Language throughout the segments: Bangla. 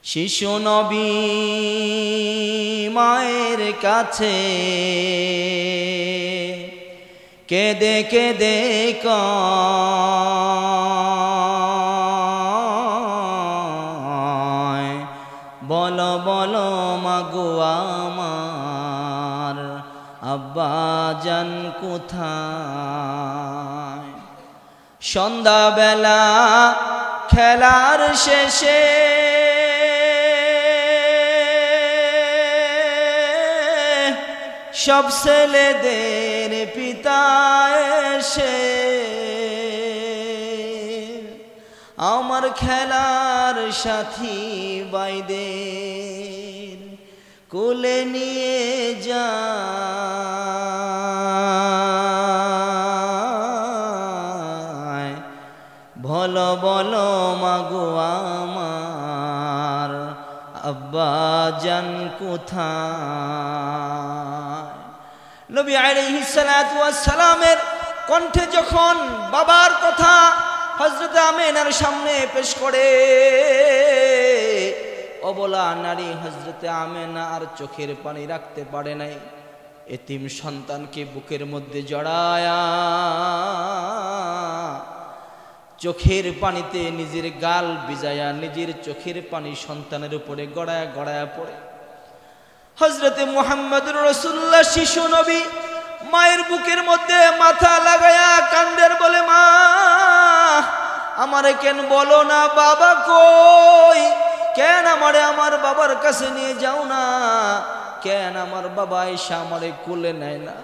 শিশু নবী মায়ের কাছে কেঁদে কেঁদে কয়, বলো বলো মাগো আমার আব্বা জান কোথায়। সন্ধ্যাবেলা খেলার শেষে সব ছেলেদের পিতা এসে আমার খেলার সাথী ভাইদের কোলে নিয়ে যায়, বলো বলো মাগো আমার আব্বা জান কোথায়। নবী আলাইহিস সালাতু ওয়াস সালামের কণ্ঠে যখন বাবার কথা হযরত আমিনার সামনে পেশ করে, অবলা নারী হযরত আমিনা আর চোখের পানি রাখতে পারে নাই। এতিম সন্তানকে বুকের মধ্যে জড়ায়া চোখের পানিতে নিজের গাল ভিজায়া নিজের চোখের পানি সন্তানের উপরে গড়ায়া গড়ায়া পড়ে। হযরতে মুহাম্মদুর রাসূলুল্লাহ শিশু নবী মায়ের বুকের মধ্যে মাথা লাগায়া কান্দের, বলে মা আমারে কেন বলো না বাবা কই, কেন আমারে আমার বাবার কাছে নিয়ে যাও না, কেন আমার বাবা এসে আমারে কোলে নেয় না,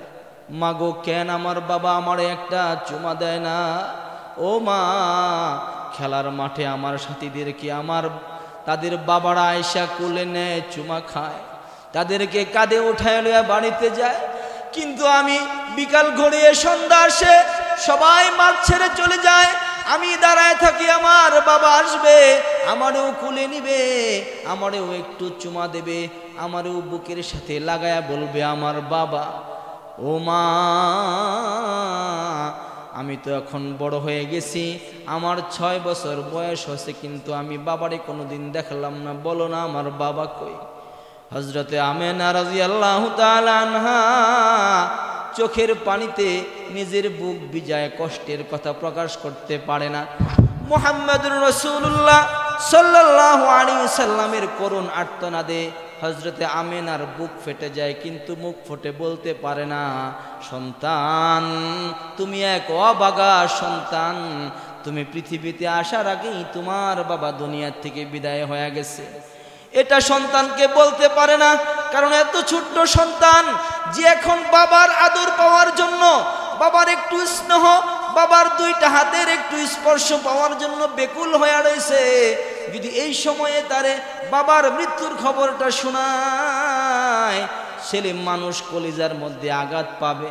মাগো কেন আমার বাবা আমারে একটা চুমা দেয় না। ও মা, খেলার মাঠে আমার সাথীদেরকে তাদের বাবারা আয়সা কোলে নেয়, চুমা খায়, তাদেরকে কাঁধে উঠায় লইয়া বাড়িতে যায়, কিন্তু আমি বিকাল ঘড়িয়ে সন্ধ্যা আসে সবাই মাঠ ছেড়ে চলে যায়, আমি দাঁড়ায় থাকি, আমার বাবা আসবে, আমারও কোলে নিবে, আমারও একটু চুমা দেবে, আমারও বুকের সাথে লাগায়া বলবে আমার বাবা। ও মা, আমি তো এখন বড় হয়ে গেছি, আমার 6 বছর বয়স হয়েছে, কিন্তু আমি বাবারে কোনোদিন দেখলাম না, বলো না আমার বাবা কই। হযরতে আমিনা রাদিয়াল্লাহু তাআলা আনহা চোখের পানিতে নিজের বুক ভিজায় কষ্টের কথা প্রকাশ করতে পারে না। মুহাম্মদুর রাসূলুল্লাহ সাল্লাল্লাহু আলাইহি সাল্লামের করুণ আর্তনাদে হযরতে আমিনার বুক ফেটে যায়, কিন্তু মুখ ফুটে বলতে পারে না, সন্তান তুমি এক অভাগা সন্তান, তুমি পৃথিবীতে আসার আগেই তোমার বাবা দুনিয়া থেকে বিদায় হয়ে গেছে। এটা সন্তানকে বলতে পারে না, কারণ এত ছোট্ট সন্তান যে এখন বাবার আদর পাওয়ার জন্য, বাবার একটু স্নেহ, বাবার 2টা হাতের একটু স্পর্শ পাওয়ার জন্য বেকুল হয়ে রয়েছে। যদি এই সময়ে তারে বাবার মৃত্যুর খবরটা শোনায়, ছেলে মানুষ কলিজার মধ্যে আঘাত পাবে,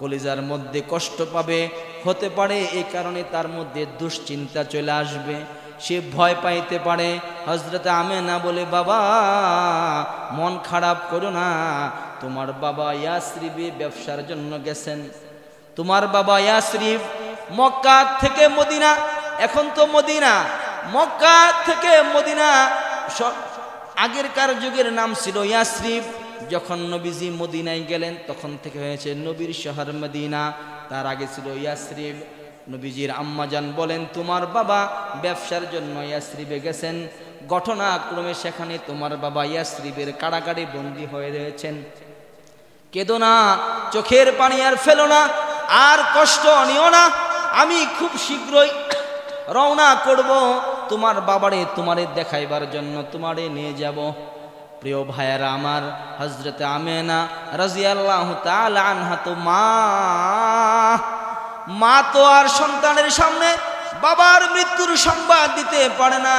কলিজার মধ্যে কষ্ট পাবে, হতে পারে এই কারণে তার মধ্যে দুশ্চিন্তা চলে আসবে, সে ভয় পাইতে পারে। হযরত আমিনা বলে, বাবা মন খারাপ করো না, তোমার বাবা ইয়াসরিবে ব্যবসার জন্য গেছেন, তোমার বাবা ইয়াসরিব মক্কা থেকে মদিনা, এখন তো মদিনা, মক্কা থেকে মদিনা, আগেরকার যুগের নাম ছিল ইয়াসরিব। যখন নবীজি মদিনায় গেলেন তখন থেকে হয়েছে নবীর শহর মদিনা, তার আগে ছিল ইয়াসরিব। নবীজির আম্মাজান বলেন, তোমার বাবা ব্যবসার জন্য ইয়াসরিবে গেছেন, ঘটনাক্রমে সেখানে তোমার বাবা ইয়াসরিবের কারাগারে বন্দী হয়ে রয়েছেন। কেঁদো না, চোখের পানি আর ফেলো না, আর কষ্ট নিও না, আমি খুব শীঘ্রই রওনা করব তোমার বাবারে তোমারে দেখাইবার জন্য, তোমারে নিয়ে যাব। প্রিয় ভাইয়েরা আমার, হযরতে আমিনা রাদিয়াল্লাহু তাআলা আনহা তো মা তো আর সন্তানের সামনে বাবার মৃত্যুর সংবাদ দিতে পারে না,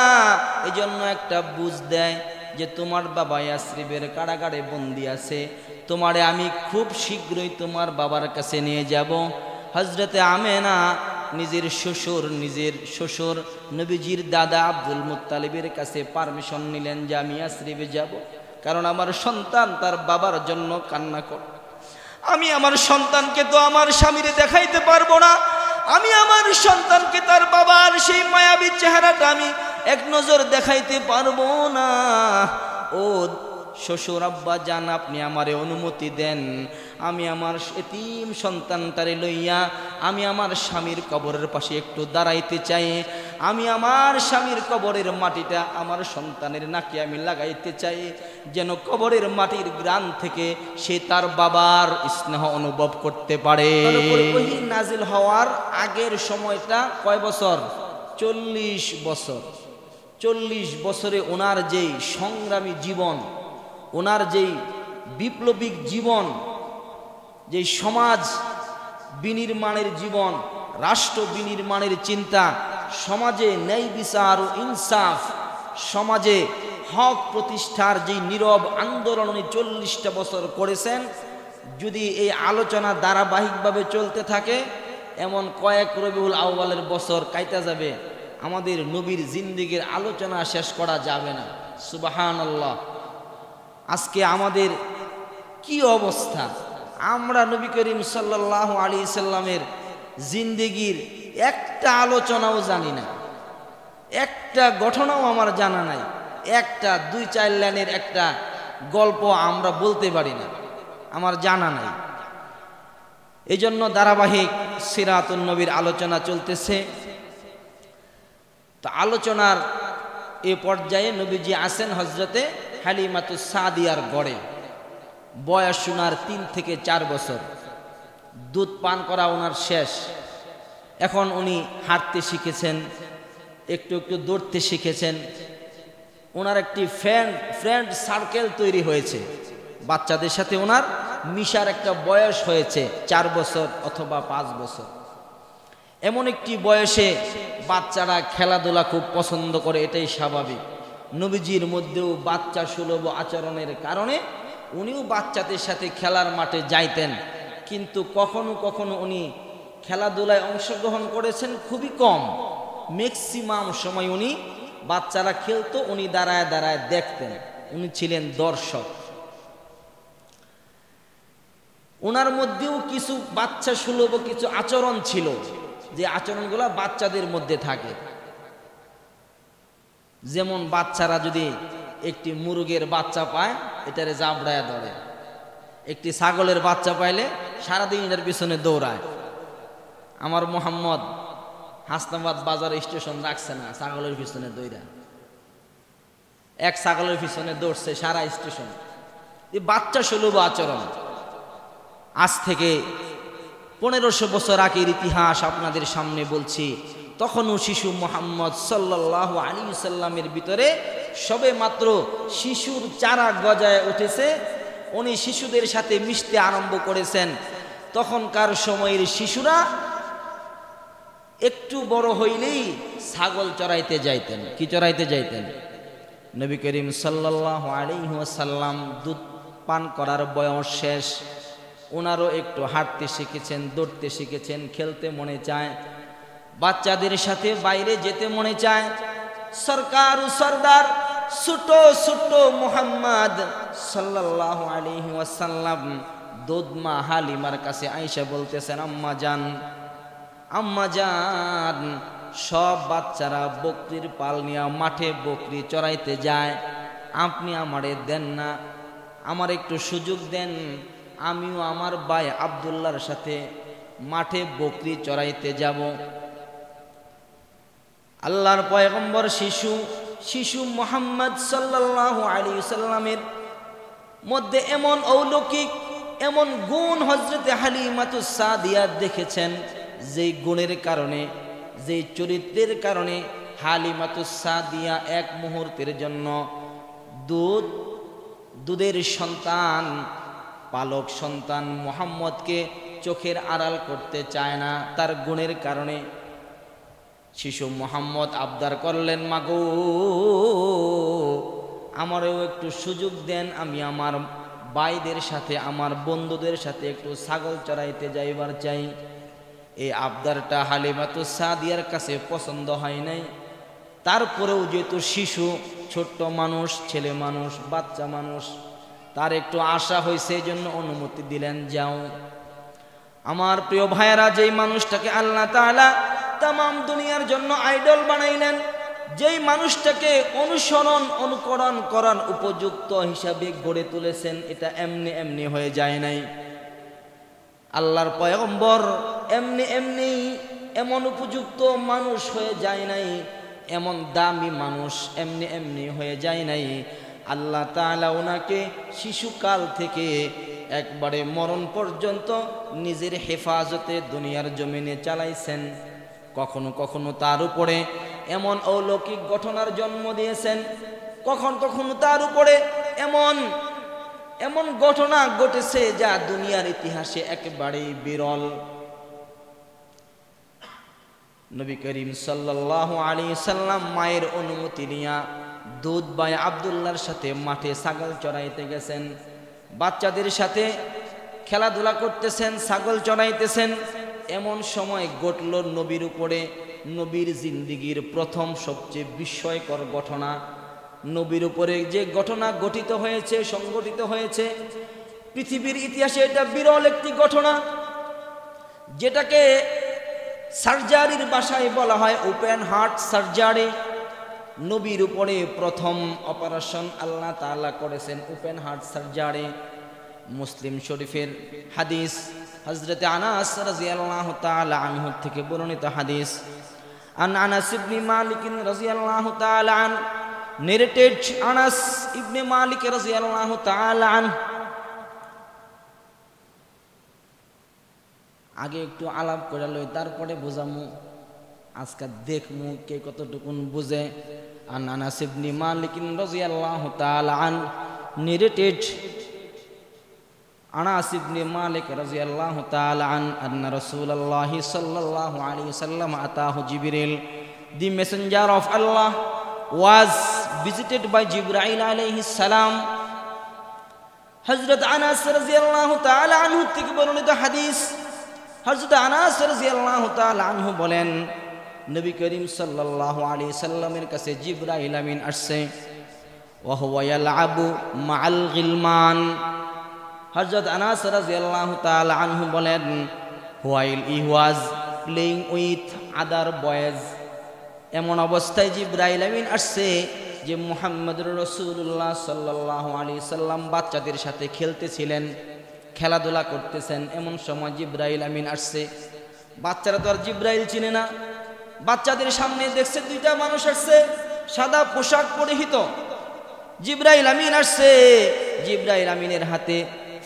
এই জন্য একটা বুঝ দেয় যে তোমার বাবা ইয়াসরিবের কারাগারে বন্দী আছে, তোমারে আমি খুব শীঘ্রই তোমার বাবার কাছে নিয়ে যাব। হযরতে আমিনা নিজের শ্বশুর নবীজির দাদা আব্দুল মুত্তালিবের কাছে পারমিশন নিলেন যে আমি ইয়াসরিবে যাব, কারণ আমার সন্তান তার বাবার জন্য কান্না করে। আমি আমার সন্তানকে তো আমার স্বামীরে দেখাইতে পারবো না, আমি আমার সন্তানকে তার বাবার সেই মায়াবী চেহারাটা আমি এক নজর দেখাইতে পারবো না। ও শ্বশুর আব্বা জান, আপনি আমারে অনুমতি দেন, আমি আমার এতিম সন্তানটারে লইয়া আমি আমার স্বামীর কবরের পাশে একটু দাঁড়াইতে চাই। আমি আমার স্বামীর কবরের মাটিটা আমার সন্তানের নাকে আমি লাগাইতে চাই, যেন কবরের মাটির গ্রান থেকে সে তার বাবার স্নেহ অনুভব করতে পারে। ওহী নাজিল হওয়ার আগের সময়টা কয় বছর? 40 বছর। 40 বছরে ওনার যেই সংগ্রামী জীবন, ওনার যেই বিপ্লবিক জীবন, যেই সমাজ বিনির্মাণের জীবন, রাষ্ট্র বিনির্মাণের চিন্তা, সমাজে ন্যায় বিচার ও ইনসাফ, সমাজে হক প্রতিষ্ঠার যেই নীরব আন্দোলন উনি 40টা বছর করেছেন, যদি এই আলোচনা ধারাবাহিকভাবে চলতে থাকে এমন কয়েক রবিউল আউয়ালের বছর কাইটা যাবে, আমাদের নবীর জিন্দেগীর আলোচনা শেষ করা যাবে না। সুবহানাল্লাহ। আজকে আমাদের কি অবস্থা, আমরা নবী করিম সাল্লাল্লাহু আলাইহি সাল্লামের জিন্দেগীর একটা আলোচনাও জানি না, একটা ঘটনাও আমার জানা নাই, একটা 2-4 লাইনের একটা গল্প আমরা বলতে পারি না, আমার জানা নাই। এই জন্য ধারাবাহিক সিরাতুন নবীর আলোচনা চলতেছে। তো আলোচনার এ পর্যায়ে নবীজি আছেন হজরতে হালিমাতুস সাদিয়ার গড়ে। বয়স ওনার 3 থেকে 4 বছর। দুধ পান করা ওনার শেষ। এখন উনি হাঁটতে শিখেছেন, একটু একটু দৌড়তে শিখেছেন। ওনার একটি ফ্রেন্ড সার্কেল তৈরি হয়েছে, বাচ্চাদের সাথে ওনার মিশার একটা বয়স হয়েছে 4 বছর অথবা 5 বছর। এমন একটি বয়সে বাচ্চারা খেলাধুলা খুব পছন্দ করে, এটাই স্বাভাবিক। নবীজির মধ্যেও বাচ্চা সুলভ আচরণের কারণে উনিও বাচ্চাদের সাথে খেলার মাঠে যাইতেন, কিন্তু কখনো কখনো উনি খেলাধুলায় অংশগ্রহণ করেছেন খুবই কম। ম্যাক্সিমাম সময় উনি বাচ্চারা খেলতো, উনি দাঁড়ায় দাঁড়ায় দেখতেন, উনি ছিলেন দর্শক। ওনার মধ্যেও কিছু বাচ্চা সুলভ কিছু আচরণ ছিল, যে আচরণগুলো বাচ্চাদের মধ্যে থাকে। যেমন বাচ্চারা যদি একটি মুরগের বাচ্চা পায়, এটারে জাবড়ায় ধরে। একটি ছাগলের বাচ্চা পাইলে সারাদিন এটার পিছনে দৌড়ায়। আমার মোহাম্মদ হাসনাবাদ বাজার স্টেশন রাখছে না, ছাগলের পিছনে দৌড়া, এক ছাগলের পিছনে দৌড়ছে সারা স্টেশন। এই বাচ্চা সুলভ আচরণ। আজ থেকে 1500 বছর আগের ইতিহাস আপনাদের সামনে বলছি। তখনও শিশু মুহাম্মদ সাল্লাল্লাহু আলাইহি সাল্লামের ভিতরে সবে মাত্র শিশুর চারা গজায় উঠেছে। উনি শিশুদের সাথে মিশতে আরম্ভ করেছেন। তখনকার সময়ের শিশুরা একটু বড় হইলেই ছাগল চড়াইতে যাইতেন। কি চড়াইতে যাইতেন? নবী করিম সাল্লাল্লাহু আলাইহি ওয়াসাল্লাম দুধ পান করার বয়স শেষ। ওনারও একটু হাঁটতে শিখেছেন, দৌড়তে শিখেছেন, খেলতে মনে চায়, বাচ্চাদের সাথে বাইরে যেতে মনে চায়। সরকার ও সরদার ছোট ছোট মুহাম্মদ সাল্লাল্লাহু আলাইহি ওয়াসাল্লাম দুধমা হালিমার কাছে আয়েশা বলতেছেন, আম্মা জান, আম্মা জান, সব বাচ্চারা বকরির পাল নিয়ে মাঠে বকরি চড়াইতে যায়, আপনি আমারে দেন না, আমার একটু সুযোগ দেন, আমিও আমার ভাই আব্দুল্লাহর সাথে মাঠে বকরি চড়াইতে যাব। আল্লাহর পয়গম্বর শিশু মুহাম্মদ সাল্লাল্লাহু আলাইহি সাল্লামের মধ্যে এমন অলৌকিক এমন গুণ হযরতে হালিমাতুস সাদিয়া দেখেছেন, যেই গুণের কারণে, যেই চরিত্রের কারণে হালিমাতুস সাদিয়া এক মুহূর্তের জন্য দুধের সন্তান, পালক সন্তান মুহাম্মদকে চোখের আড়াল করতে চায় না। তার গুণের কারণে শিশু মুহাম্মদ আবদার করলেন, মাগো আমারও একটু সুযোগ দেন, আমি আমার ভাইদের সাথে আমার বন্ধুদের সাথে একটু ছাগল চড়াইতে যাইবার চাই। এই আবদারটা হালিমাতুস সাদিয়ার কাছে পছন্দ হয় নাই। তারপরেও যেহেতু শিশু, ছোট্ট মানুষ, ছেলে মানুষ, বাচ্চা মানুষ, তার একটু আশা হয়েছে, এই জন্য অনুমতি দিলেন, যাও। আমার প্রিয় ভাইয়েরা, যেই মানুষটাকে আল্লাহ তাআলা তামাম দুনিয়ার জন্য আইডল বানাইলেন, যেই মানুষটাকে অনুসরণ অনুকরণ করার উপযুক্ত হিসাবে গড়ে তুলেছেন, এটা এমনি এমনি হয়ে যায় নাই। আল্লাহর পয়গম্বর এমনি এমনি এমন উপযুক্ত মানুষ হয়ে যায় নাই, এমন দামি মানুষ এমনি এমনি হয়ে যায় নাই। আল্লাহ তাআলা ওনাকে শিশুকাল থেকে একবারে মরণ পর্যন্ত নিজের হেফাজতে দুনিয়ার জমিনে চালাইছেন। কখনো কখনো তার উপরে এমন অলৌকিক ঘটনার জন্ম দিয়েছেন, কখনো তার উপরে এমন এমন ঘটনা ঘটেছে যা দুনিয়ার ইতিহাসে একেবারেই বিরল। নবী করিম সাল্লাল্লাহু আলাইহি সাল্লাম মায়ের অনুমতি নিয়া দুধ ভাই আব্দুল্লাহর সাথে মাঠে ছাগল চড়াইতে গেছেন। বাচ্চাদের সাথে খেলাধুলা করতেছেন, ছাগল চড়াইতেছেন। এমন সময় ঘটল নবীর উপরে নবীর জিন্দিগির প্রথম সবচেয়ে বিস্ময়কর ঘটনা। নবীর উপরে যে ঘটনা ঘটিত হয়েছে, সংঘটিত হয়েছে, পৃথিবীর ইতিহাসে এটা বিরল একটি ঘটনা, যেটাকে সার্জারির ভাষায় বলা হয় ওপেন হার্ট সার্জারি। নবীর উপরে প্রথম অপারেশন আল্লাহ তাআলা করেছেন ওপেন হার্ট সার্জারি। মুসলিম শরীফের হাদিস, হযরত আনাস রাদিয়াল্লাহু তাআলা আনহু থেকে বর্ণিত হাদিস। আন আনাস ইবনে মালিক রাদিয়াল্লাহু তাআলা আন narrated, আনাস ইবনে মালিক রাদিয়াল্লাহু তাআলা আন। আগে একটু আলাপ করে লই, তারপরে বুঝামু, আজকে দেখমু কে কতটুকুন বুঝে। আন আনাস ইবনে মালিক রাদিয়াল্লাহু তাআলা আন narrated, আনাস ইবনে মালিক রাদিয়াল্লাহু তাআলা আন আন্না রাসূলুল্লাহ সাল্লাল্লাহু আলাইহি ওয়াসাল্লাম আতাহু জিবরিল, the messenger of Allah was visited by Jibril alayhi salam. হযরত আনাস রাদিয়াল্লাহু তাআলা আনহু থেকে বর্ণিত হাদিস। হযরত আনাস রাদিয়াল্লাহু তাআলা আনহু বলেন, নবী করিম সাল্লাল্লাহু আলাইহি সাল্লামের কাছে জিবরাইল আমিন আসছে। ওয়া হুয়া ইয়ালআবু মাআল গিলমান। হযরত আনাস রাদিয়াল্লাহু তাআলা আনহু বলেন, while he was playing with other boys, এমন অবস্থায় জিবরাইল আমিন আসছে যে মুহাম্মদুর রাসূলুল্লাহ সাল্লাল্লাহু আলাইহি সাল্লাম বাচ্চাদের সাথে খেলতেছিলেন, খেলাধুলা করতেছেন। এমন সময় জিবরাইল আমিন আসছে। বাচ্চারা তো আর জিবরাইল চিনে না। বাচ্চাদের সামনে দেখছে দুইটা মানুষ আসছে, সাদা পোশাক পরিহিত। জিবরাইল আমিন আসছে। জিবরাইল আমিনের হাতে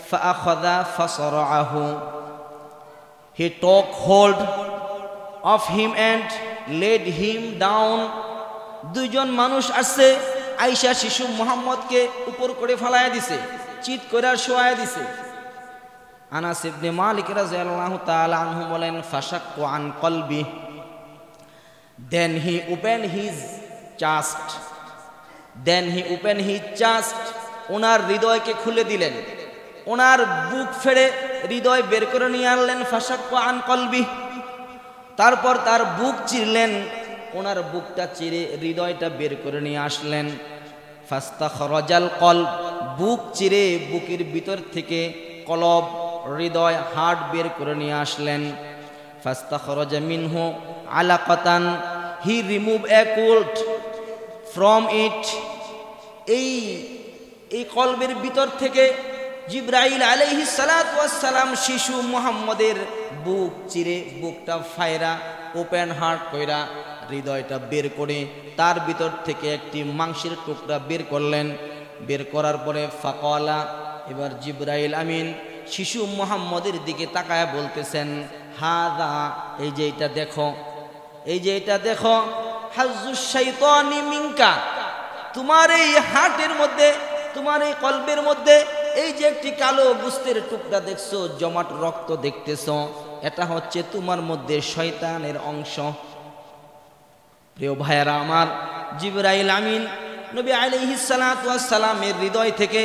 ফাআখাযা ফাসরাআহু, he took hold of him and laid him down. দুইজন মানুষ আসছে, আয়েশা শিশু মুহাম্মদকে উপর করে ফালায়া দিছে, চিৎ করে শোয়ায়া দিছে। আনাস ইবনে মালিক রাদিয়াল্লাহু তাআলা আনহু বলেন, ফাশাক্কু আন কলবি, then he opened his chest, ওনার হৃদয়কে খুলে দিলেন, ওনার বুক ফেড়ে হৃদয় বের করে নিয়ে আনলেন। ফাশাক্কু আন কলবি, তারপর তার বুক চিরলেন, ওনার বুকটা চিরে হৃদয়টা বের করে নিয়ে আসলেন। ফাস্তাখরাজাল কলব, বুক চিরে বুকের ভিতর থেকে কলব, হৃদয়, হার্ট বের করে নিয়ে আসলেন। ফাস্তাখরাজা মিনহু আলাকাতান, he remove a clot from it. এই কলবের ভিতর থেকে জিবরাইল আলাইহিস সালাতু ওয়াস সালাম শিশু মুহাম্মদের বুক চিরে, বুকটা ফায়রা ওপেন হার্ট কইরা হৃদয়টা বের করে তার ভিতর থেকে একটি মাংসের টুকরা বের করলেন। বের করার পরে ফাকালা, এবার জিবরাইল আমিন শিশু মুহাম্মদের দিকে তাকায় বলতেছেন, হাদা, এই যে এটা দেখো, এই যে এটা দেখো, হাজ্জুশ শাইতানি মিনকা, তোমার এই হার্টের মধ্যে, তোমার এই কলবের মধ্যে এই যে একটি কালো গোস্তের টুকরা দেখছো, জমাট রক্ত দেখতেছো, এটা হচ্ছে তোমার মধ্যে শয়তানের অংশ। প্রিয় ভাইয়েরা আমার, জিবরাইল আমিন নবী আলাইহিস সালাতু ওয়াস সালামের হৃদয় থেকে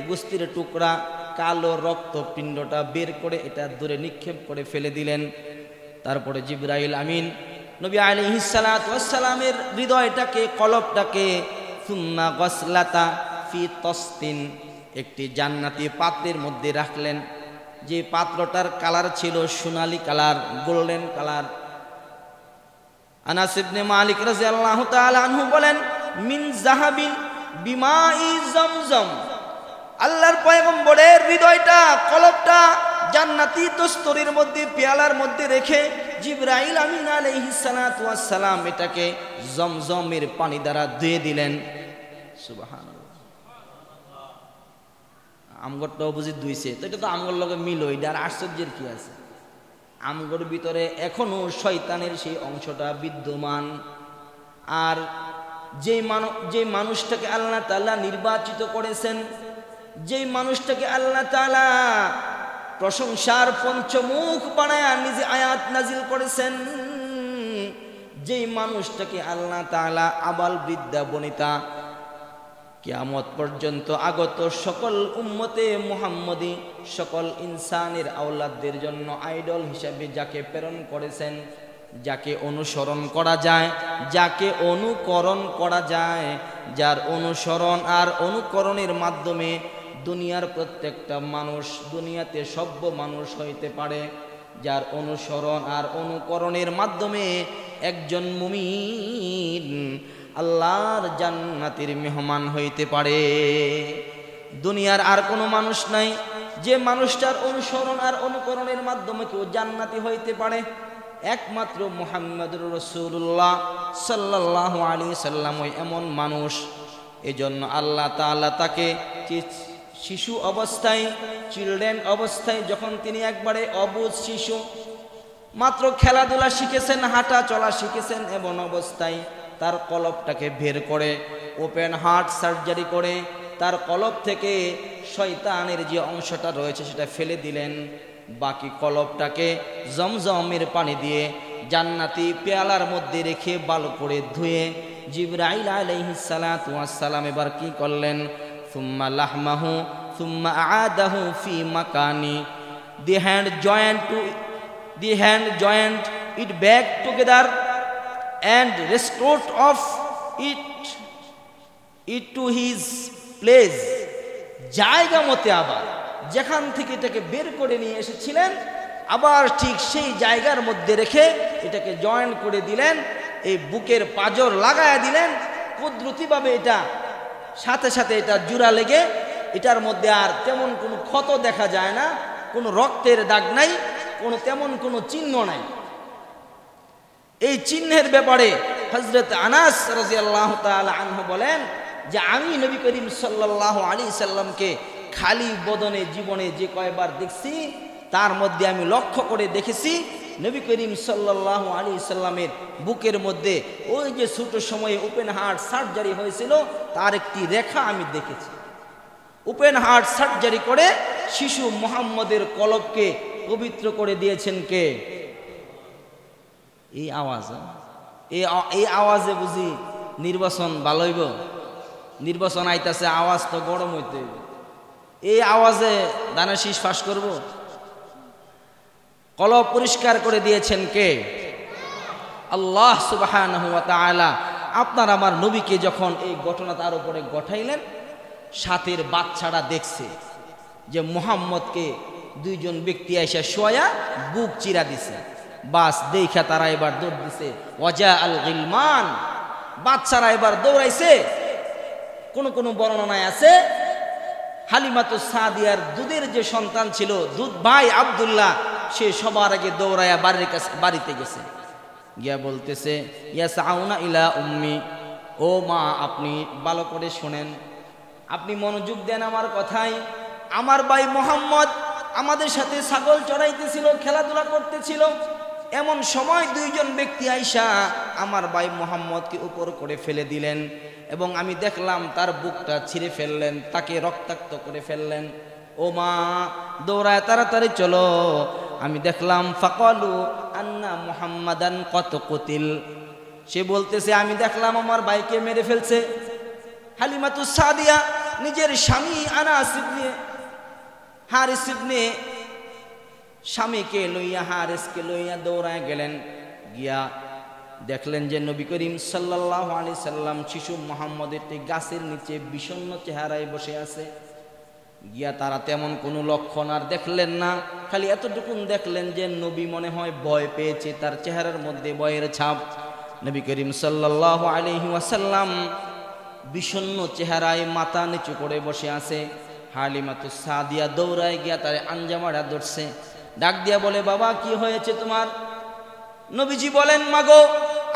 গোস্তের টুকরা, কালো রক্ত পিণ্ডটা বের করে এটা দূরে নিক্ষেপ করে ফেলে দিলেন। তারপরে জিবরাইল আমিন নবী আলাইহিস সালাতু ওয়াস সালামের হৃদয়টাকে, কলবটাকে সুম্মা গসলাতা ফি তসতিন, একটি জান্নাতি পাত্রের মধ্যে রাখলেন। যে পাত্রটার কালার ছিল সোনালী কালার, গোল্ডেন কালার। আনাস ইবনে মালিক রাদিয়াল্লাহু তাআলা আনহু বলেন, মিন যাহাবিন বিমাই জমজম, আল্লাহর পয়গম্বরের হৃদয়টা, কলবটা জান্নাতি দস্তরের মধ্যে, পেয়ালার মধ্যে রেখে জিবরাইল আমিন আলাইহিস সালাতু ওয়াস সালাম এটাকে জমজমের পানি দ্বারা ধুয়ে দিলেন। সুবহানাল্লাহ। আমগরটাও বুঝি ধুইছে, তো এটা তো আমগর লগে মিল, এটা আর আশ্চর্যের কি আছে? আমগর ভিতরে এখনো শয়তানের সেই অংশটা বিদ্যমান। আর যে মানুষটাকে আল্লাহ তাআলা নির্বাচিত করেছেন, যেই মানুষটাকে আল্লাহ তাআলা প্রশংসার পঞ্চমুখ বানায়া নিজে আয়াত নাজিল করেছেন, যেই মানুষটাকে আল্লাহ তাআলা আবাল বৃদ্ধা বনিতা কিয়ামত পর্যন্ত আগত সকল উম্মতে মুহাম্মদী, সকল ইনসানের আওলাদদের জন্য আইডল হিসাবে যাকে প্রেরণ করেছেন, যাকে অনুসরণ করা যায়, যাকে অনুকরণ করা যায়, যার অনুসরণ আর অনুকরণের মাধ্যমে দুনিয়ার প্রত্যেকটা মানুষ দুনিয়াতে সভ্য মানুষ হইতে পারে, যার অনুসরণ আর অনুকরণের মাধ্যমে একজন মুমিন আল্লাহর জান্নাতের মেহমান হইতে পারে। দুনিয়ার আর কোনো মানুষ নাই যে মানুষটার অনুসরণ আর অনুকরণের মাধ্যমে কেউ জান্নাতি হইতে পারে। একমাত্র মুহাম্মদুর রাসূলুল্লাহ সাল্লাল্লাহু আলাইহি সাল্লাম এমন মানুষ। এজন্য আল্লাহ তাআলা তাকে শিশু অবস্থায়, চিলড্রেন অবস্থায়, যখন তিনি একবারে অবুঝ শিশু, মাত্র খেলাধুলা শিখেছেন, হাঁটা চলা শিখেছেন, এমন অবস্থায় তার কলবটাকে বের করে ওপেন হার্ট সার্জারি করে তার কলব থেকে শয়তানের যে অংশটা রয়েছে সেটা ফেলে দিলেন। বাকি কলবটাকে জমজমের পানি দিয়ে জান্নাতি পেয়ালার মধ্যে রেখে ভালো করে ধুয়ে জিবরাইল আলাইহিস সালাতু ওয়াস সালাম এবার কি করলেন? সুম্মা লাহমাহু সুম্মা আআদাহু ফি মাকানি, the hand joined it back together and restored of it to his place, জায়গা মতে আবার যেখান থেকে এটাকে বের করে নিয়ে এসেছিলেন আবার ঠিক সেই জায়গার মধ্যে রেখে এটাকে জয়েন করে দিলেন, এই বুকের পাঁজর লাগায়া দিলেন কুদরতিভাবে। এটা সাথে সাথে এটা জোড়া লেগে এটার মধ্যে আর তেমন কোনো ক্ষত দেখা যায় না, কোনো রক্তের দাগ নাই, কোনো তেমন কোনো চিহ্ন নাই। এই চিহ্নের ব্যাপারে হযরত আনাস রাদিয়াল্লাহু তাআলা আনহু বলেন যে আমি নবী করিম সাল্লাল্লাহু আলাইহি সাল্লামকে খালি বদনে জীবনে যে কয়বার দেখছি তার মধ্যে আমি লক্ষ্য করে দেখেছি নবী করিম সাল্লাল্লাহু আলাইহি সাল্লামের বুকের মধ্যে ওই যে ছোট সময়ে ওপেন হার্ট সার্জারি হয়েছিল তার একটি রেখা আমি দেখেছি। ওপেন হার্ট সার্জারি করে শিশু মুহাম্মদের কলবকে পবিত্র করে দিয়েছেন কে? এই আওয়াজ, এই আওয়াজে বুঝি নির্বাচন ভালো হইব? নির্বাচন আইতাছে, আওয়াজ তো গরম হইতে হইব। এই আওয়াজে দানের শীষ ফাঁস করব? কলব পরিষ্কার করে দিয়েছেন কে? আল্লাহ সুবহানাহু ওয়া তাআলা। আপনার আমার নবীকে যখন এই ঘটনা তার উপরে ঘটাইলেন, সাথের বাচ্চারা দেখছে যে মুহাম্মদকে দুইজন ব্যক্তি আইসা শোয়া বুক চিরা দিছে। বাস দেখা তারা এবার দৌড় দিছে, ওয়াজা আল গিলমান, বাচ্চারা এবার দৌড়াইছে। কোন বর্ণনায় আছে হালিমাতুস সাদিয়ার দুধের যে সন্তান ছিল, দুধ ভাই আব্দুল্লাহ, সে সবার আগে দৌড়ায়া বাড়িতে গেছে, গিয়া বলতেছে ইয়াসাউনা ইলা উম্মি, ও মা আপনি ভালো করে শোনেন, আপনি মনোযোগ দেন আমার কথায়। আমার ভাই মুহাম্মদ আমাদের সাথে ছাগল চড়াইতেছিল, খেলাধুলা করতেছিল, এমন সময় দুইজন ব্যক্তি আইসা আমার ভাই মুহাম্মদকে উপর করে ফেলে দিলেন এবং আমি দেখলাম তার বুকটা ছিঁড়ে ফেললেন, তাকে রক্তাক্ত করে ফেললেন। ও মা দৌড়ায় তাড়াতাড়ি চলো। আমি দেখলাম ফাকালু আন্না মুহাম্মাদান কত কুতিল, সে বলতেছে আমি দেখলাম আমার ভাইকে মেরে ফেলছে। হালিমাতুস সাদিয়া নিজের স্বামী আনাস ইবনে হারিস ইবনে স্বামীকে লইয়া, হারিসকে লইয়া দৌড়ায় গেলেন, গিয়া দেখলেন যে নবী করিম সাল্লাল্লাহু আলাইহি সাল্লাম শিশু মুহাম্মদের গাছের নিচে বিষণ্ণ চেহারায় বসে আছে। গিয়া তারা তেমন কোনো লক্ষণ আর দেখলেন না, খালি এতটুকুন দেখলেন যে নবী মনে হয় ভয় পেয়েছে, তার চেহারার মধ্যে ভয়ের ছাপ। নবী করিম সাল্লাল্লাহু আলাইহি ওয়াসাল্লাম বিষণ্ণ চেহারায় মাথা নিচু করে বসে আছে। হালিমাতুস সাদিয়া দৌড়ায় গিয়া তার আঞ্জামাটা ধরছে, ডাক দিয়া বলে, বাবা কি হয়েছে তোমার? নবীজি বলেন, মাগো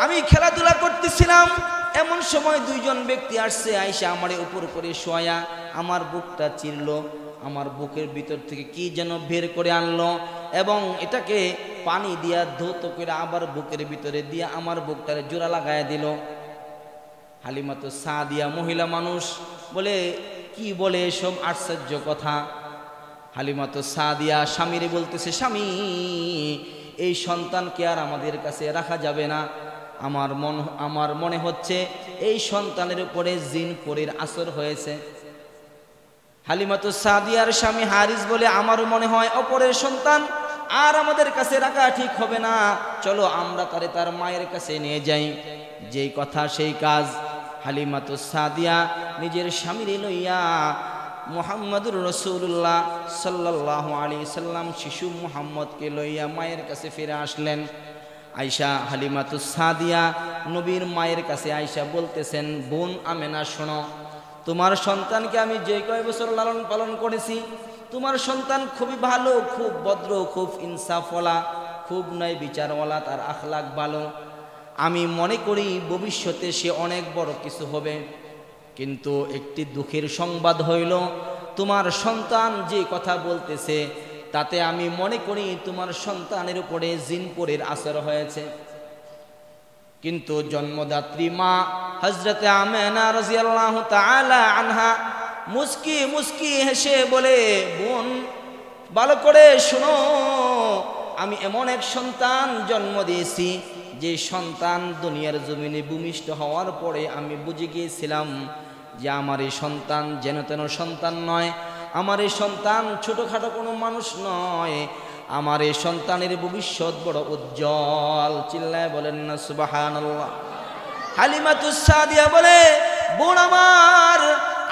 আমি খেলাধুলা করতেছিলাম, এমন সময় দুইজন ব্যক্তি আসছে, আয়েশা আমারে উপর করে শোয়া আমার বুকটা চিরলো, আমার বুকের ভিতর থেকে কি যেন বের করে আনলো এবং এটাকে পানি দিয়া ধৌত করে আবার বুকের ভিতরে দিয়া আমার বুকটারে জোড়া লাগায় দিল। হালিমাতুস সাদিয়া মহিলা মানুষ, বলে কি বলে এসব আশ্চর্য কথা। হালিমাতুস সাদিয়া স্বামীরে বলতেছে, স্বামী এই সন্তানকে আর আমাদের কাছে রাখা যাবে না, আমার মনে হচ্ছে এই সন্তানের উপরে জিন পরীর আসর হয়েছে। হালিমাতুস সাদিয়ার স্বামী হারিস বলে, আমারও মনে হয় অপরের সন্তান আর আমাদের কাছে রাখা ঠিক হবে না, চলো আমরা তারে তার মায়ের কাছে নিয়ে যাই। যেই কথা সেই কাজ। হালিমাতুস সাদিয়া নিজের স্বামীরে লইয়া মুহাম্মদুর রাসূলুল্লাহ সাল্লাল্লাহু আলাইহি সাল্লাম শিশু মুহাম্মদকে লইয়া মায়ের কাছে ফিরে আসলেন। আয়েশা হালিমাতুস সাদিয়া নবীর মায়ের কাছে আয়েশা বলতেছেন, বোন আমেনা শোনো, তোমার সন্তানকে আমি যে কয় বছর লালন পালন করেছি, তোমার সন্তান খুবই ভালো, খুব ভদ্র, খুব ইনসাফওয়ালা, খুব ন্যায় বিচারওয়ালা, তার আখলাক ভালো। আমি মনে করি ভবিষ্যতে সে অনেক বড় কিছু হবে। কিন্তু একটি দুঃখের সংবাদ হইল, তোমার সন্তান যে কথা বলতেছে তাতে আমি মনে করি তোমার সন্তানের উপরে জিন পরীর আসর হয়েছে। কিন্তু জন্মদাত্রী মা হযরতে আমেনা রাদিয়াল্লাহু তাআলা আনহা মুস্কি মুস্কি হেসে বলে, বোন ভালো করে শোনো, আমি এমন এক সন্তান জন্ম দিয়েছি যে সন্তান দুনিয়ার জমিনে ভূমিষ্ঠ হওয়ার পরে আমি বুঝে গিয়েছিলাম যে আমার এই সন্তান যেন তেন সন্তান নয়, আমার এই সন্তান ছোটখাটো কোনো মানুষ নয়, আমার এই সন্তানের ভবিষ্যৎ বড় উজ্জ্বল। চিল্লায় বলেন না সুবহানাল্লাহ। হালিমাতুস সাদিয়া বলে, বোন আমার,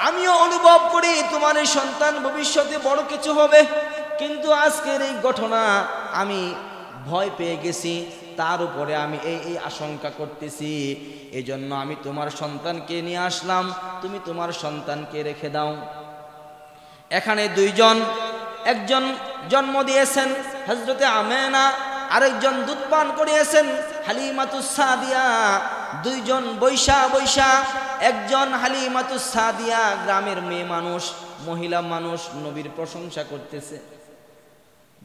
আমিও অনুভব করি তোমার এই সন্তান ভবিষ্যতে বড় কিছু হবে, কিন্তু আজকের এই ঘটনা আমি ভয় পেয়ে গেছি, তার উপরে আমি এই আশঙ্কা করতেছি, এই জন্য আমি তোমার সন্তানকে নিয়ে আসলাম, তুমি তোমার সন্তানকে রেখে দাও। এখানে দুইজন, একজন জন্ম দিয়েছেন হযরতে আমেনা, আরেকজন দুধ পান করিয়েছেন হালিমাতুস সাদিয়া। দুইজন বৈশা বৈশা, একজন হালিমাতুস সাদিয়া গ্রামের মেয়ে মানুষ, মহিলা মানুষ, নবীর প্রশংসা করতেছে,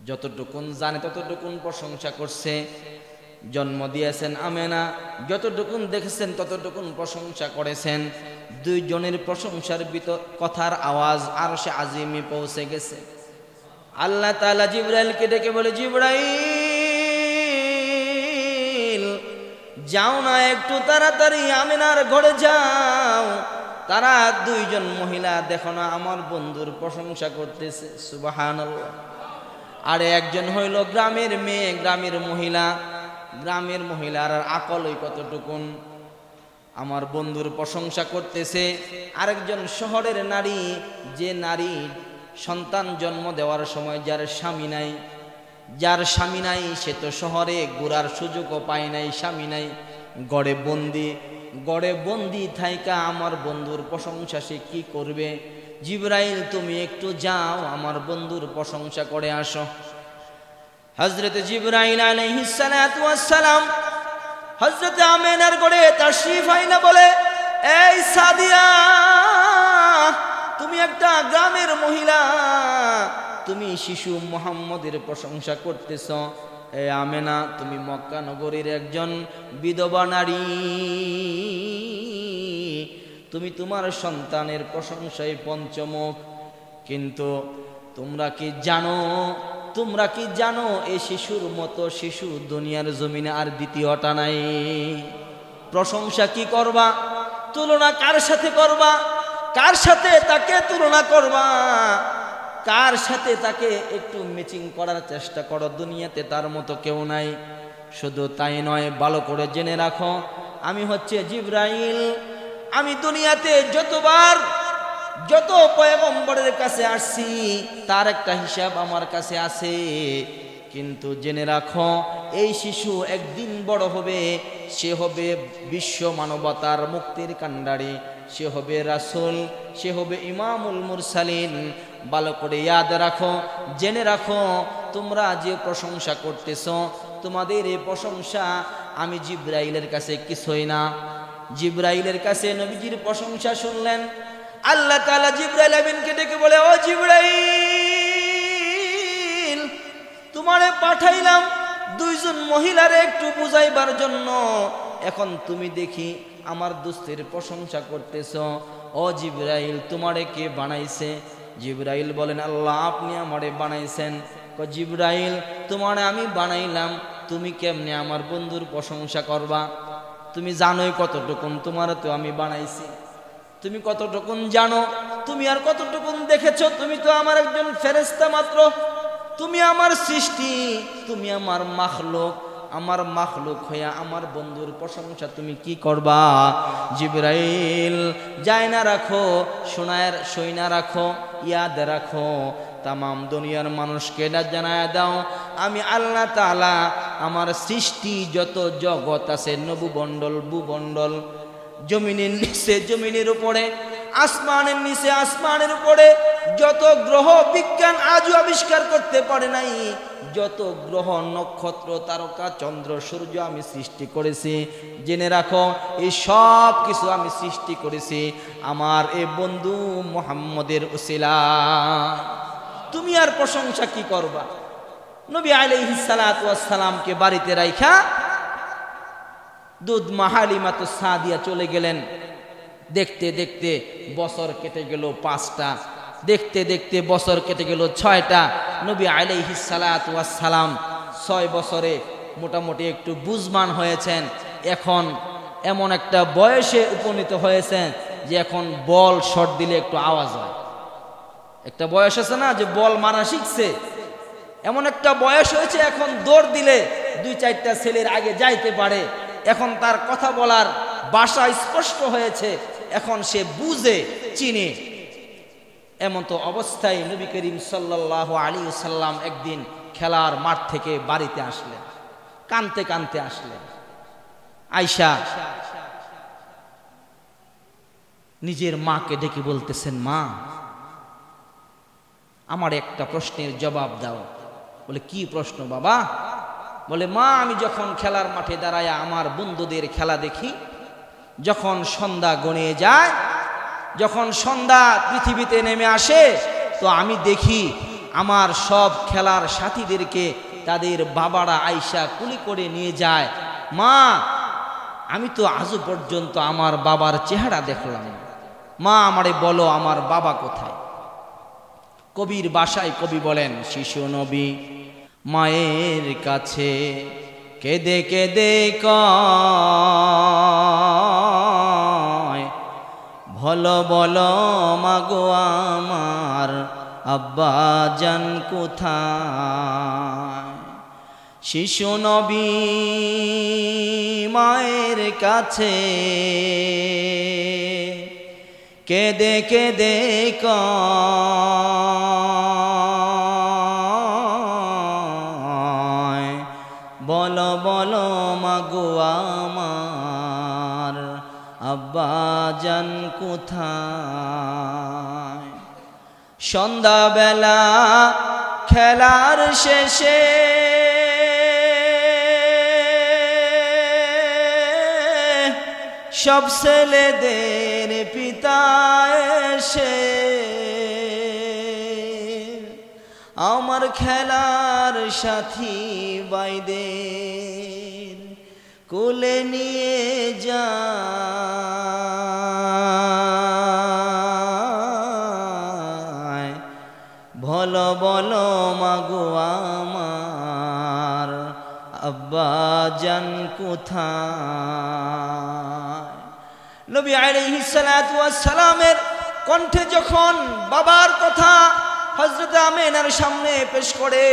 যতটুকুন জানে ততটুকুন প্রশংসা করছে। জন্ম দিয়েছেন আমেনা, যতটুকুন দেখেছেন ততটুকুন প্রশংসা করেছেন। দুইজনের প্রশংসার কথার আওয়াজ আরশে আজিমে পৌঁছে গেছে। আল্লাহ তাআলা জিবরাইলকে ডেকে বলে, জিবরাইল যাও না, একটু তাড়াতাড়ি আমেনার ঘরে যাও, তারা দুইজন মহিলা দেখো না আমার বন্ধুর প্রশংসা করতেছে। সুবহানাল্লাহ। আর একজন হইল গ্রামের মেয়ে, গ্রামের মহিলা, গ্রামের মহিলার আকল ওই কতটুকুন, আমার বন্ধুর প্রশংসা করতেছে। আরেকজন শহরের নারী, যে নারী সন্তান জন্ম দেওয়ার সময় যার স্বামী নাই, যার স্বামী নাই সে তো শহরে ঘোরার সুযোগও পায় নাই, স্বামী নাই, গড়ে বন্দি থাইকা আমার বন্ধুর প্রশংসা সে কি করবে? জিবরাইল তুমি একটু যাও, আমার বন্ধুর প্রশংসা করে আসো। হযরত জিবরাইল আলাইহিস সালাতু ওয়াস সালাম হযরত আমেনার ঘরে তাশরীফ আইনা বলে, এই সাদিয়া, তুমি একটা গ্রামের মহিলা, তুমি শিশু মুহাম্মদের প্রশংসা করতেছ। এ আমেনা, তুমি মক্কা নগরীর একজন বিধবা নারী, তুমি তোমার সন্তানের প্রশংসায় পঞ্চমুখ। কিন্তু তোমরা কি জানো এই শিশুর মতো শিশু দুনিয়ার জমিনে আর দ্বিতীয়টা নাই? প্রশংসা কি করবা, তুলনা কার সাথে করবা, কার সাথে তাকে তুলনা করবা, কার সাথে তাকে একটু ম্যাচিং করার চেষ্টা করো, দুনিয়াতে তার মতো কেউ নাই। শুধু তাই নয়, ভালো করে জেনে রাখো, আমি হচ্ছে জিবরাইল, আমি দুনিয়াতে যত পয়গম্বরের কাছে আসছি তার একটা হিসাব আমার কাছে আছে, কিন্তু জেনে রাখো এই শিশু একদিন বড় হবে, সে হবে বিশ্ব মানবতার মুক্তির কাণ্ডারি, সে হবে রাসূল, সে হবে ইমামুল মুরসালিন। ভালো করে ইয়াদ রাখো, জেনে রাখো, তোমরা যে প্রশংসা করতেছো, তোমাদের এই প্রশংসা আমি জিবরাইলের কাছে কিছুই না। জিবরাইলের কাছে নবীজির প্রশংসা শুনলেন। আল্লাহ তাআলা জিবরাইল আমিনকে ডেকে বলে, ও জিবরাইল, তোমারে পাঠাইলাম দুইজন মহিলারে একটু বুঝাইবার জন্য, এখন তুমি দেখি আমার দোস্তের প্রশংসা করতেছ। ও জিবরাইল, তোমারে কে বানাইছে? জিবরাইল বলেন, আল্লাহ আপনি আমারে বানাইছেন। জিবরাইল, তোমারে আমি বানাইলাম, তুমি কেমনে আমার বন্ধুর প্রশংসা করবা? তুমি জানোই কতটুকুন তোমার তো আমি বানাইছি, তুমি কতটুকুন জানো, তুমি আর কতটুকুন দেখেছো? তুমি তো আমার একজন ফেরেশতা মাত্র, তুমি আমার সৃষ্টি, তুমি আমার মাখলুক, আমার মাখলুক হইয়া আমার বন্ধুর প্রশংসা তুমি কি করবা? জিবরাইল, যায় না রাখো, শোনা রাখো, ইয়াদ রাখো, তামাম দুনিয়ার মানুষকে এটা জানায় দাও, আমি আল্লাহ তাআলা আমার সৃষ্টি যত জগৎ আছে, নবুমণ্ডল, ভূমণ্ডল, জমিনের নিচে, জমিনের উপরে, আসমানের নিচে, আসমানের উপরে যত গ্রহ বিজ্ঞান আজও আবিষ্কার করতে পারে নাই, যত গ্রহ, নক্ষত্র, তারকা, চন্দ্র, সূর্য আমি সৃষ্টি করেছি। জেনে রাখো, এই সব কিছু আমি সৃষ্টি করেছি আমার এই বন্ধু মুহাম্মদের উসিলা। তুমি আর প্রশংসা কি করবা? নবী আলাইহিস সালাতু ওয়াস সালামকে বাড়িতে রাইখা দুধ মা হালিমাতুস সাদিয়া চলে গেলেন। দেখতে দেখতে বছর কেটে গেল 5টা, দেখতে দেখতে বছর কেটে গেল 6টা। নবী আলাইহিস সালাতু ওয়াস সালাম 6 বছরে মোটামুটি একটু বুঝমান হয়েছেন। এখন এমন একটা বয়সে উপনীত হয়েছেন যে এখন বল শট দিলে একটু আওয়াজ হয়। একটা বয়স আছে না, যে বল মারা শিখছে, এমন একটা বয়স হয়েছে, এখন দৌড় দিলে 2-4টা ছেলের আগে যাইতে পারে। এখন তার কথা বলার ভাষা স্পষ্ট হয়েছে, এখন সে বুঝে, চিনে। এমন তো অবস্থায় নবী করিম সাল্লাল্লাহু আলাইহি ওয়াসাল্লাম একদিন খেলার মাঠ থেকে বাড়িতে আসলেন, কাঁদতে কাঁদতে আসলেন। আয়েশা নিজের মাকে ডেকে বলতেছেন, মা, আমার একটা প্রশ্নের জবাব দাও। বলে, কি প্রশ্ন বাবা? বলে, মা, আমি যখন খেলার মাঠে দাঁড়ায় আমার বন্ধুদের খেলা দেখি, যখন সন্ধ্যা গড়িয়ে যায়, যখন সন্ধ্যা পৃথিবীতে নেমে আসে, তো আমি দেখি আমার সব খেলার সাথীদেরকে তাদের বাবারা আয়েশা কুলি করে নিয়ে যায়। মা, আমি তো আজও পর্যন্ত আমার বাবার চেহারা দেখলাম না। মা, আমারে বলো আমার বাবা কোথায়? কবির ভাষায় কবি বলেন, শিশু নবী মায়ের কাছে কেঁদে কেঁদে কয়, ভলো বলো মাগো আমার আব্বা জান কোথায়? শিশু নবী মায়ের কাছে কেঁদে কেঁদে কয়, বলো বলো মাগো আমার আব্বা জান কোথায়? সন্ধ্যাবেলা খেলার শেষে সব ছেলেদের পিতা এসে আমার খেলার সাথী ভাইদের কোলে নিয়ে যায়, ভলো বলো মাগো আমার আব্বা জান কোথায়? নবী আলাইহিস সালাতু ওয়াস সালামের কণ্ঠে যখন বাবার কথা হযরত আমিনার সামনে পেশ করে,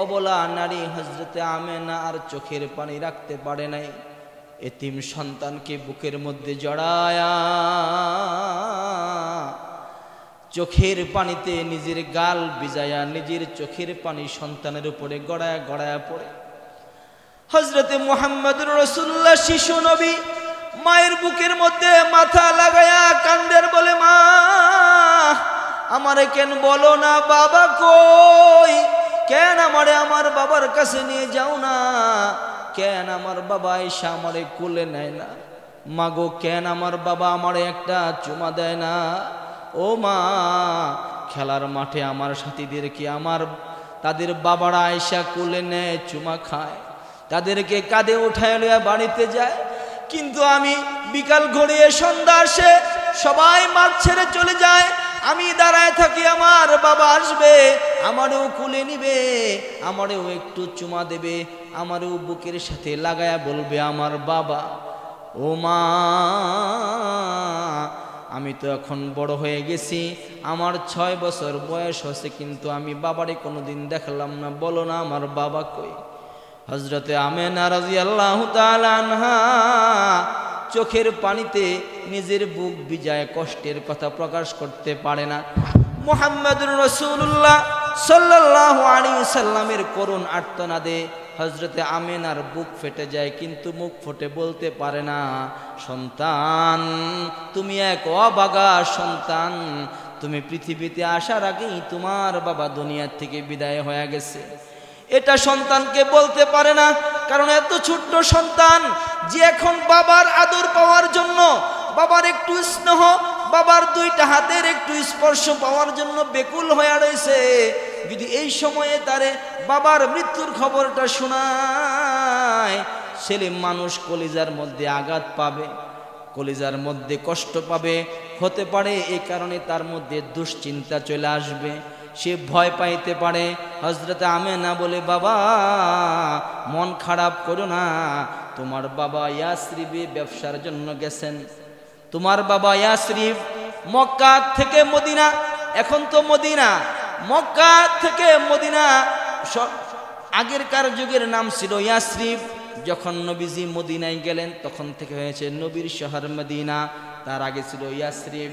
অবলা নারী হযরত আমিনা আর চোখের পানি রাখতে পারে নাই। এতিম সন্তানকে বুকের মধ্যে জড়ায়া চোখের পানিতে নিজের গাল ভিজায়া নিজের চোখের পানি সন্তানের উপরে গড়ায়া গড়ায়া পড়ে। হযরতে মুহাম্মদুর রাসূলুল্লাহ শিশু নবী মায়ের বুকের মধ্যে মাথা লাগায়া কান্দের, বলে মা আমারে কেন বলো না বাবা কই, কেন আমারে আমার বাবার কাছে নিয়ে যাও না, কেন আমার বাবা এসে আমারে কোলে নেয় না, মাগো কেন আমার বাবা আমারে একটা চুমা দেয় না। ও মা, খেলার মাঠে আমার সাথীদেরকে তাদের বাবারা আয়সা কোলে নেয়, চুমা খায়, তাদেরকে কাঁধে উঠায় লইয়া বাড়িতে যায়, কিন্তু আমি বিকাল গড়িয়ে সন্ধ্যা আসে সবাই মাঠ ছেড়ে চলে যায়, আমি দাঁড়ায় থাকি, আমার বাবা আসবে, আমারও কোলে নিবে, আমারও একটু চুমা দেবে, আমারও বুকের সাথে লাগায়া বলবে আমার বাবা। ও মা, আমি তো এখন বড় হয়ে গেছি, আমার 6 বছর বয়স হয়েছে, কিন্তু আমি বাবারে কোনোদিন দেখলাম না, বলো না আমার বাবা কই। হযরতে আমেনা রাদিয়াল্লাহু তাআলা আনহা চোখের পানিতে নিজের বুক ভিজায় কষ্টের কথা প্রকাশ করতে পারে না। মুহাম্মদুর রাসূলুল্লাহ সাল্লাল্লাহু আলাইহি সাল্লামের করুণ আর্তনাদে হযরতে আমেনার বুক ফেটে যায়, কিন্তু মুখ ফুটে বলতে পারে না, সন্তান তুমি এক অভাগা সন্তান, তুমি পৃথিবীতে আসার আগেই তোমার বাবা দুনিয়া থেকে বিদায় হয়ে গেছে। এটা সন্তানকে বলতে পারে না, কারণ এত ছোট্ট সন্তান যে এখন বাবার আদর পাওয়ার জন্য, বাবার একটু স্নেহ, বাবার 2টা হাতের একটু স্পর্শ পাওয়ার জন্য বেকুল হয়ে রয়েছে। যদি এই সময়ে তারে বাবার মৃত্যুর খবরটা শোনায়, ছেলে মানুষ কলিজার মধ্যে আঘাত পাবে, কলিজার মধ্যে কষ্ট পাবে, হতে পারে এই কারণে তার মধ্যে দুশ্চিন্তা চলে আসবে, সে ভয় পাইতে পারে। হযরতে আমেনা বলে, বাবা মন খারাপ করো না, তোমার বাবা ইয়াসরিবে ব্যবসার জন্য গেছেন, তোমার বাবা ইয়াসরিব মক্কা থেকে মদিনা, এখন তো মদিনা, মক্কা থেকে মদিনা, আগেরকার যুগের নাম ছিল ইয়াসরিব। যখন নবীজি মদিনায় গেলেন তখন থেকে হয়েছে নবীর শহর মদিনা, তার আগে ছিল ইয়াসরিব।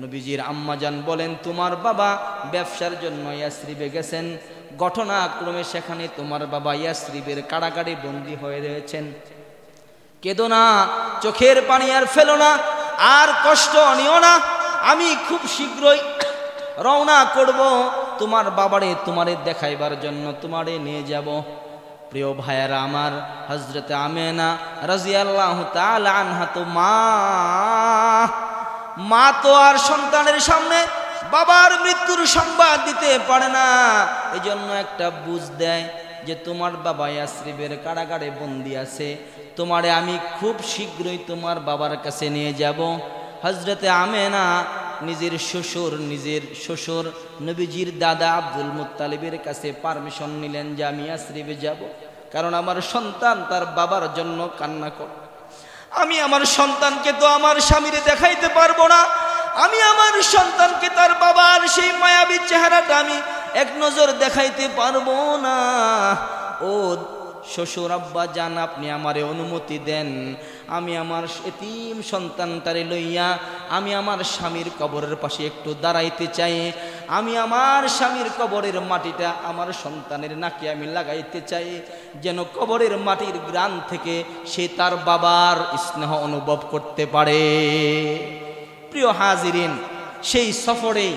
নবীজির আম্মাজান বলেন, তোমার বাবা ব্যবসার জন্য ইয়াসরিবে গেছেন, ঘটনাক্রমে সেখানে তোমার বাবা ইয়াসরিবের কারাগারে বন্দী হয়ে রয়েছেন। কেঁদো না, চোখের পানি আর ফেলো না, আর কষ্ট নিও না, আমি খুব শীঘ্রই রওনা করব তোমার বাবারে তোমারে দেখাইবার জন্য, তোমারে নিয়ে যাব। প্রিয় ভাইয়ারা আমার, হযরতে আমেনা রাদিয়াল্লাহু তাআলা আনহা তো মা তো আর সন্তানের সামনে বাবার মৃত্যুর সংবাদ দিতে পারে না, এজন্য একটা বুঝ দেয় যে তোমার বাবা ইয়াসরিবের কারাগারে বন্দী আছে, তোমারে আমি খুব শীঘ্রই তোমার বাবার কাছে নিয়ে যাব। হযরতে আমেনা নিজের শ্বশুর নবীজির দাদা আব্দুল মুত্তালিবের কাছে পারমিশন নিলেন যে আমি ইয়াসরিবে যাব, কারণ আমার সন্তান তার বাবার জন্য কান্না করে। আমি আমার সন্তানকে তো আমার স্বামীরে দেখাইতে পারবো না, আমি আমার সন্তানকে তার বাবার সেই মায়াবী চেহারাটা আমি এক নজর দেখাইতে পারবো না। ও শ্বশুর আব্বা জান, আপনি আমারে অনুমতি দেন, আমি আমার এতিম সন্তানটারে লইয়া আমি আমার স্বামীর কবরের পাশে একটু দাঁড়াইতে চাই, আমি আমার স্বামীর কবরের মাটিটা আমার সন্তানের নাকে আমি লাগাইতে চাই, যেন কবরের মাটির গ্রান থেকে সে তার বাবার স্নেহ অনুভব করতে পারে। প্রিয় হাজিরিন, সেই সফরে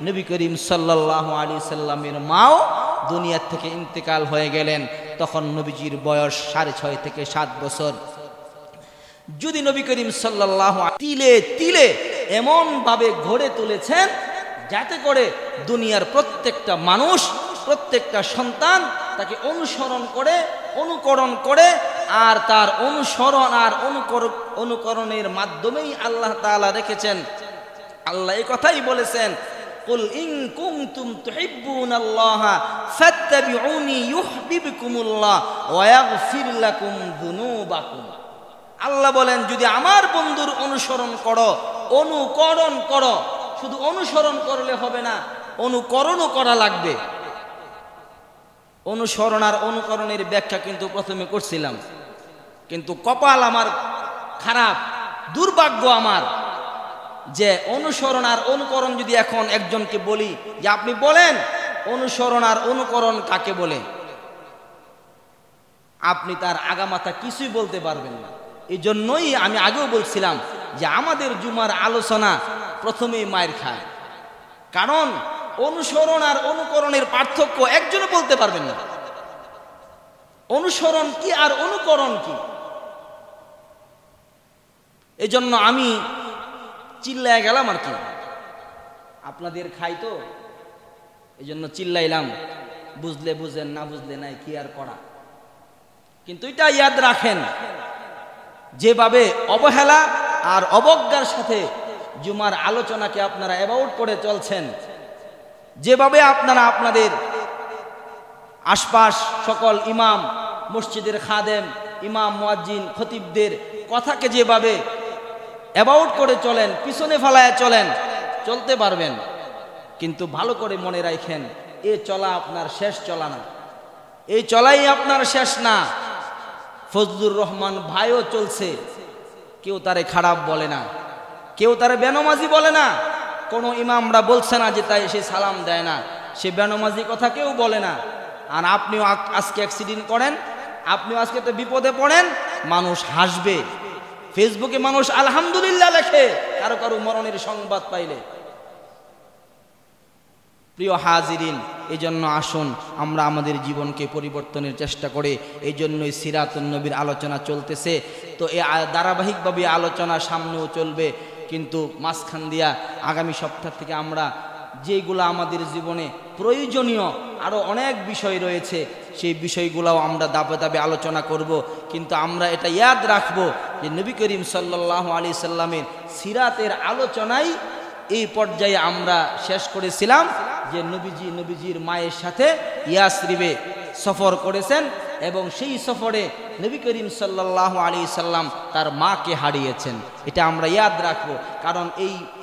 নবী করিম সাল্লাল্লাহু আলাইহি সাল্লামের মাও দুনিয়া থেকে ইন্তেকাল হয়ে গেলেন। তখন নবীজির বয়স 6.5 থেকে 7 বছর। যদি নবী করিম সাল্লাল্লাহু তিলে তিলে এমন ভাবে গড়ে তুলেছেন যাতে করে দুনিয়ার প্রত্যেকটা মানুষ, প্রত্যেকটা সন্তান তাকে অনুসরণ করে, অনুকরণ করে, আর তার অনুসরণ আর অনুকরণের মাধ্যমেই আল্লাহ তাআলা রেখেছেন। আল্লাহ এই কথাই বলেছেন, কুল ইন কুনতুম তুহিব্বুনাল্লাহা ফাত্তাবিউনি ইউহিব্বুকুমুল্লাহ ওয়া ইয়াগফির লাকুম যুনুবাকুম। আল্লাহ বলেন, যদি আমার বন্ধুর অনুসরণ করো, অনুকরণ করো, শুধু অনুসরণ করলে হবে না, অনুকরণও করা লাগবে। অনুসরণ আর অনুকরণের ব্যাখ্যা কিন্তু প্রথমে করছিলাম, কিন্তু কপাল আমার খারাপ, দুর্ভাগ্য আমার, যে অনুসরণ আর অনুকরণ যদি এখন একজনকে বলি যে আপনি বলেন অনুসরণ আর অনুকরণ কাকে বলে, আপনি তার আগামাথা কিছুই বলতে পারবেন না। এই জন্যই আমি আগেও বলছিলাম যে আমাদের জুমার আলোচনা প্রথমেই মায়ের খায়, কারণ অনুসরণ আর অনুকরণের পার্থক্য একজনও বলতে পারবেন না। অনুসরণ কি আর অনুকরণ কি, এই জন্য আমি চিল্লায় গেলাম আর কি, আপনাদের খাই তো এই জন্য চিল্লাইলাম, বুঝলে বুঝেন না বুঝলে নাই, কি আর করা। কিন্তু এটা ইয়াদ রাখেন, যেভাবে অবহেলা আর অবজ্ঞার সাথে জুমার আলোচনাকে আপনারা অ্যাবাউট করে চলছেন, যেভাবে আপনারা আপনাদের আশপাশ সকল ইমাম, মসজিদের খাদেম, ইমাম, মুয়াজ্জিন, খতিবদের কথাকে যেভাবে অ্যাবাউট করে চলেন, পিছনে ফেলায় চলেন, চলতে পারবেন। কিন্তু ভালো করে মনে রাখেন, এ চলা আপনার শেষ চলা না, এই চলাই আপনার শেষ না। ফজলুর রহমান ভাইও চলছে, কেউ তারে খারাপ বলে না, কেউ তারে বেনমাজি বলে না, কোনো ইমামরা বলছে না যে তাই সে সালাম দেয় না, সে বেনমাজি কথা কেউ বলে না। আর আপনিও আজকে অ্যাক্সিডেন্ট করেন, আপনিও আজকে তো বিপদে পড়েন, মানুষ হাসবে, ফেসবুকে মানুষ আলহামদুলিল্লাহ লেখে কারো কারো মরণের সংবাদ পাইলে। প্রিয় হাজিরিন, এই জন্য আসুন আমরা আমাদের জীবনকে পরিবর্তনের চেষ্টা করে, এই জন্যই সিরাতুন নবীর আলোচনা চলতেছে। তো এই ধারাবাহিকভাবে আলোচনা সামনেও চলবে, কিন্তু মাঝখান দিয়া আগামী সপ্তাহ থেকে আমরা যেগুলো আমাদের জীবনে প্রয়োজনীয় আরও অনেক বিষয় রয়েছে, সেই বিষয়গুলোও আমরা ধাপে ধাপে আলোচনা করব। কিন্তু আমরা এটা ইয়াদ রাখবো যে নবী করিম সাল্লাল্লাহু আলাইহি সাল্লামের সিরাতের আলোচনাই এই পর্যায়ে আমরা শেষ করেছিলাম যে নবীজির মায়ের সাথে ইয়াসরিবে সফর করেছেন এবং সেই সফরে নবী করিম সাল্লাল্লাহু আলাইহি সাল্লাম তার মাকে হারিয়েছেন। এটা আমরা ইয়াদ রাখবো, কারণ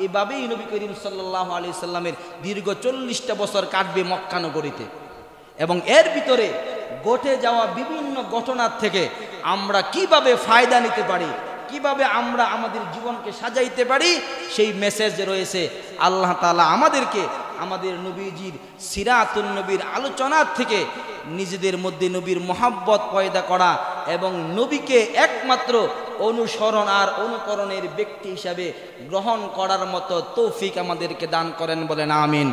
এইভাবেই নবী করিম সাল্লাল্লাহু আলাইহি সাল্লামের দীর্ঘ 40টা বছর কাটবে মক্কা নগরীতে, এবং এর ভিতরে ঘটে যাওয়া বিভিন্ন ঘটনার থেকে আমরা কিভাবে ফায়দা নিতে পারি, কিভাবে আমরা আমাদের জীবনকে সাজাইতে পারি, সেই মেসেজ রয়েছে। আল্লাহ তাআলা আমাদেরকে আমাদের নবীজির সিরাতুন নবীর আলোচনার থেকে নিজেদের মধ্যে নবীর মহাব্বত পয়দা করা এবং নবীকে একমাত্র অনুসরণ আর অনুকরণের ব্যক্তি হিসাবে গ্রহণ করার মতো তৌফিক আমাদেরকে দান করেন, বলেন আমিন।